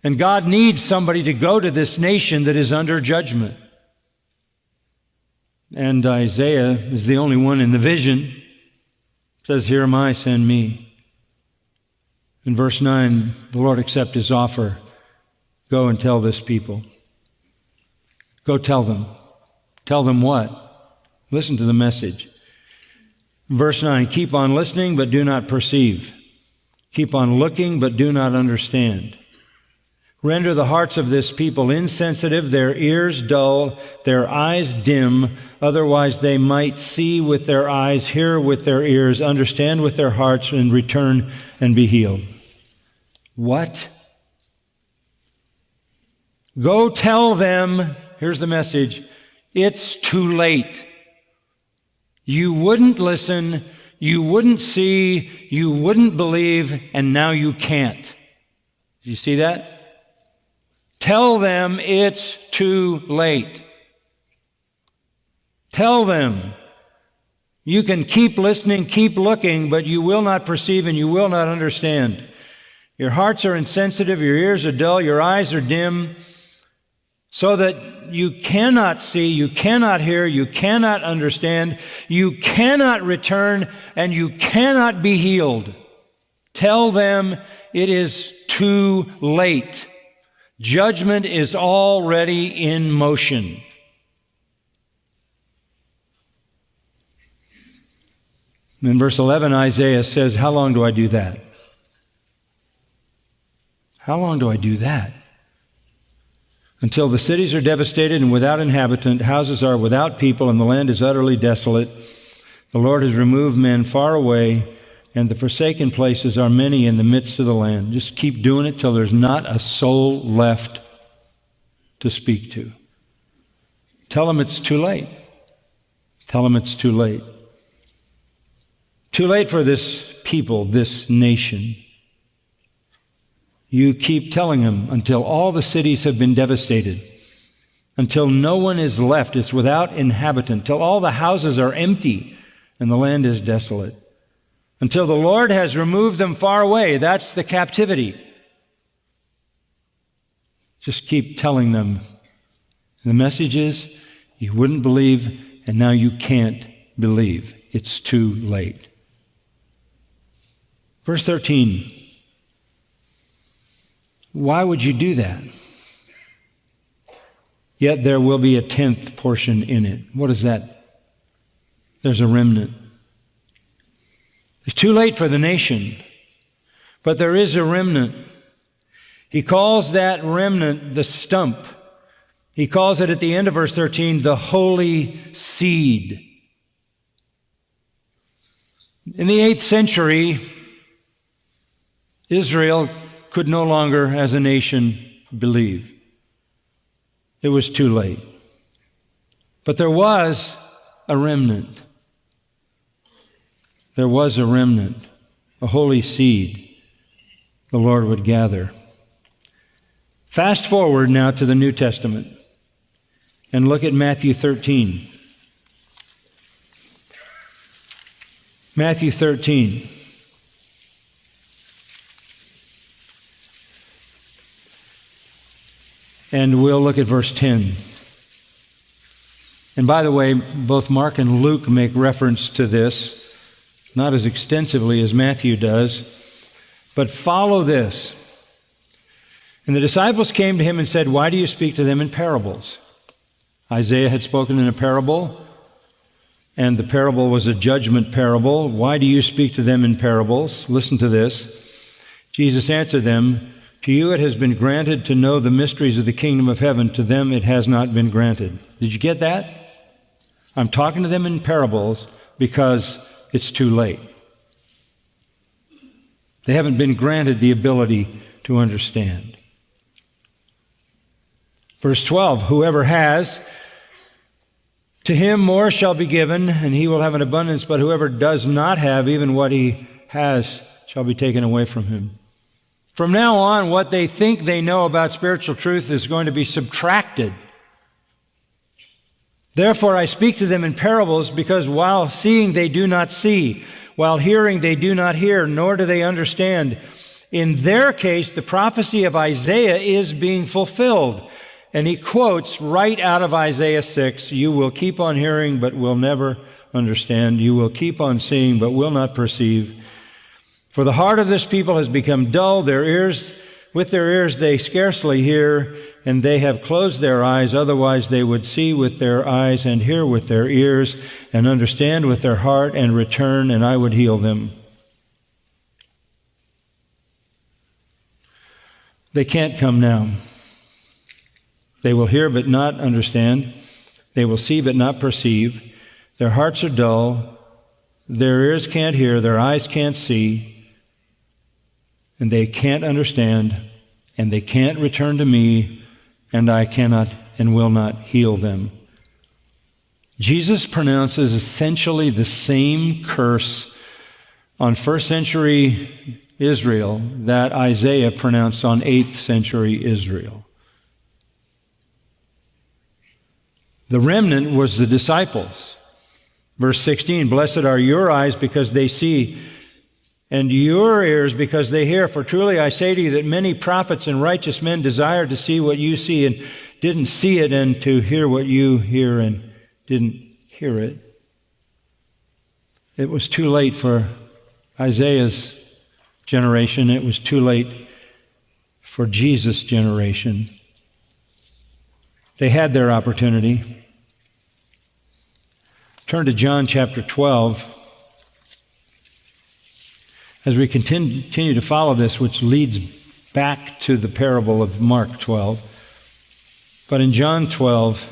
And God needs somebody to go to this nation that is under judgment. And Isaiah is the only one in the vision. It says, "Here am I, send me." In verse 9, the Lord accepts his offer. Go and tell this people. Go tell them. Tell them what? Listen to the message. Verse 9, keep on listening, but do not perceive. Keep on looking, but do not understand. Render the hearts of this people insensitive, their ears dull, their eyes dim, otherwise they might see with their eyes, hear with their ears, understand with their hearts, and return and be healed. What? Go tell them, here's the message, it's too late. You wouldn't listen, you wouldn't see, you wouldn't believe, and now you can't. Do you see that? Tell them it's too late. Tell them you can keep listening, keep looking, but you will not perceive and you will not understand. Your hearts are insensitive, your ears are dull, your eyes are dim, so that you cannot see, you cannot hear, you cannot understand, you cannot return, and you cannot be healed. Tell them it is too late. Judgment is already in motion. In verse 11, Isaiah says, how long do I do that? How long do I do that? Until the cities are devastated and without inhabitant, houses are without people, and the land is utterly desolate. The Lord has removed men far away, and the forsaken places are many in the midst of the land. Just keep doing it till there's not a soul left to speak to. Tell them it's too late. Tell them it's too late. Too late for this people, this nation. You keep telling them until all the cities have been devastated, until no one is left, it's without inhabitant, till all the houses are empty and the land is desolate. Until the Lord has removed them far away. That's the captivity. Just keep telling them. The message is, you wouldn't believe, and now you can't believe. It's too late. Verse 13. Why would you do that? Yet there will be a 10th portion in it. What is that? There's a remnant. It's too late for the nation, but there is a remnant. He calls that remnant the stump. He calls it at the end of verse 13, the holy seed. In the 8th century, Israel could no longer, as a nation, believe. It was too late. But there was a remnant. There was a remnant, a holy seed the Lord would gather. Fast forward now to the New Testament and look at Matthew 13. Matthew 13. And we'll look at verse 10. And by the way, both Mark and Luke make reference to this, not as extensively as Matthew does, but follow this. And the disciples came to him and said, why do you speak to them in parables? Isaiah had spoken in a parable, and the parable was a judgment parable. Why do you speak to them in parables? Listen to this. Jesus answered them, to you it has been granted to know the mysteries of the kingdom of heaven. To them it has not been granted. Did you get that? I'm talking to them in parables because it's too late. They haven't been granted the ability to understand. Verse 12, whoever has, to him more shall be given, and he will have an abundance, but whoever does not have, even what he has shall be taken away from him. From now on, what they think they know about spiritual truth is going to be subtracted. Therefore, I speak to them in parables, because while seeing they do not see, while hearing they do not hear, nor do they understand. In their case, the prophecy of Isaiah is being fulfilled. And he quotes right out of Isaiah 6, "You will keep on hearing, but will never understand. You will keep on seeing, but will not perceive. For the heart of this people has become dull. With their ears they scarcely hear, and they have closed their eyes. Otherwise they would see with their eyes and hear with their ears and understand with their heart and return, and I would heal them." They can't come now. They will hear but not understand. They will see but not perceive. Their hearts are dull. Their ears can't hear. Their eyes can't see. And they can't understand. And they can't return to me. And I cannot and will not heal them. Jesus pronounces essentially the same curse on first century Israel that Isaiah pronounced on 8th century Israel. The remnant was the disciples. Verse 16, "Blessed are your eyes because they see, and your ears because they hear. For truly I say to you that many prophets and righteous men desired to see what you see and didn't see it, and to hear what you hear and didn't hear it." It was too late for Isaiah's generation. It was too late for Jesus' generation. They had their opportunity. Turn to John chapter 12. As we continue to follow this, which leads back to the parable of Mark 12. But in John 12,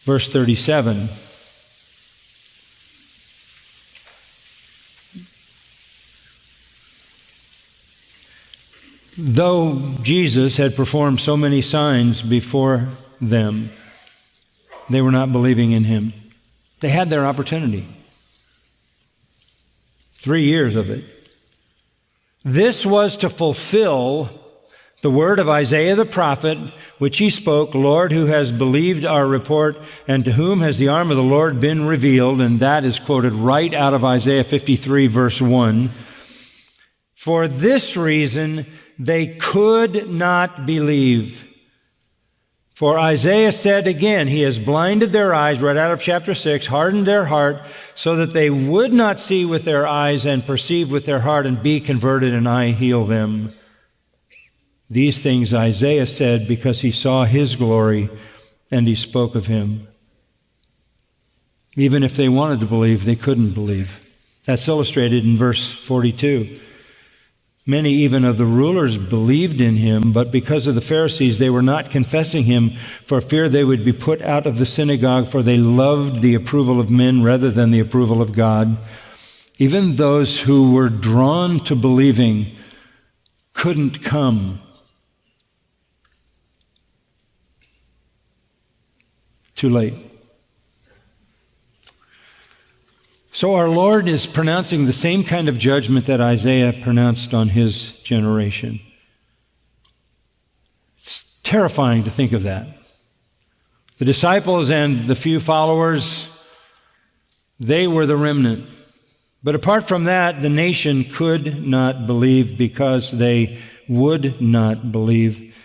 verse 37, though Jesus had performed so many signs before them, they were not believing in him. They had their opportunity. 3 years of it. This was to fulfill the word of Isaiah the prophet, which he spoke, "Lord, who has believed our report, and to whom has the arm of the Lord been revealed?" And that is quoted right out of Isaiah 53, verse 1. For this reason, they could not believe. For Isaiah said again, "He has blinded their eyes," right out of chapter 6, "hardened their heart, so that they would not see with their eyes and perceive with their heart and be converted, and I heal them." These things Isaiah said because he saw his glory and he spoke of him. Even if they wanted to believe, they couldn't believe. That's illustrated in verse 42. Many even of the rulers believed in him, but because of the Pharisees, they were not confessing him for fear they would be put out of the synagogue, for they loved the approval of men rather than the approval of God. Even those who were drawn to believing couldn't come. Too late. So our Lord is pronouncing the same kind of judgment that Isaiah pronounced on his generation. It's terrifying to think of that. The disciples and the few followers, they were the remnant. But apart from that, the nation could not believe because they would not believe.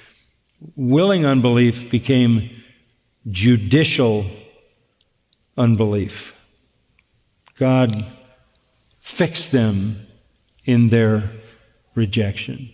Willing unbelief became judicial unbelief. God fixed them in their rejection.